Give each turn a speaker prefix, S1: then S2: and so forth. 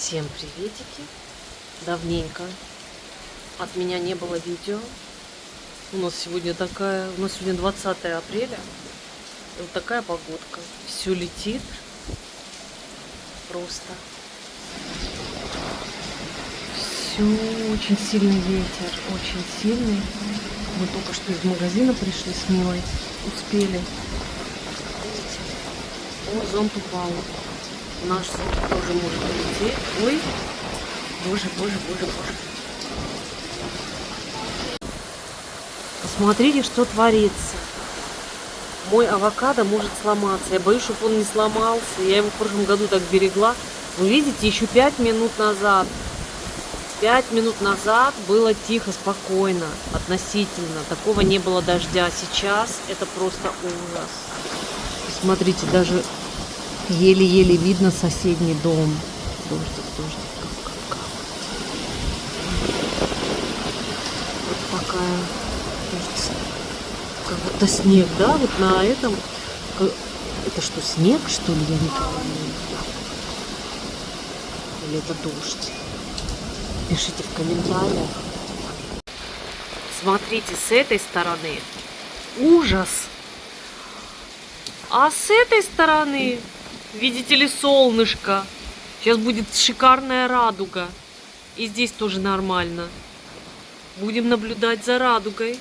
S1: Всем приветики. Давненько от меня не было видео. У нас сегодня 20 апреля. И вот такая погодка. Все летит. Просто. Все очень сильный ветер. Очень сильный. Мы только что из магазина пришли с Милой. Успели. Видите? О, зонт упал. Наш зонт тоже может улететь. Ой. Боже. Посмотрите, что творится. Мой авокадо может сломаться. Я боюсь, чтобы он не сломался. Я его в прошлом году так берегла. Вы видите, еще 5 минут назад. 5 минут назад было тихо, спокойно, относительно. Такого не было дождя. Сейчас это просто ужас. Смотрите, даже еле-еле видно соседний дом. Дождик. Вот такая, кажется, как будто снег, да? Вот на этом. Это что, снег, что ли? Я не понимаю. Или это дождь? Пишите в комментариях. Смотрите, с этой стороны ужас. А с этой стороны, видите ли, солнышко. Сейчас будет шикарная радуга. И здесь тоже нормально. Будем наблюдать за радугой.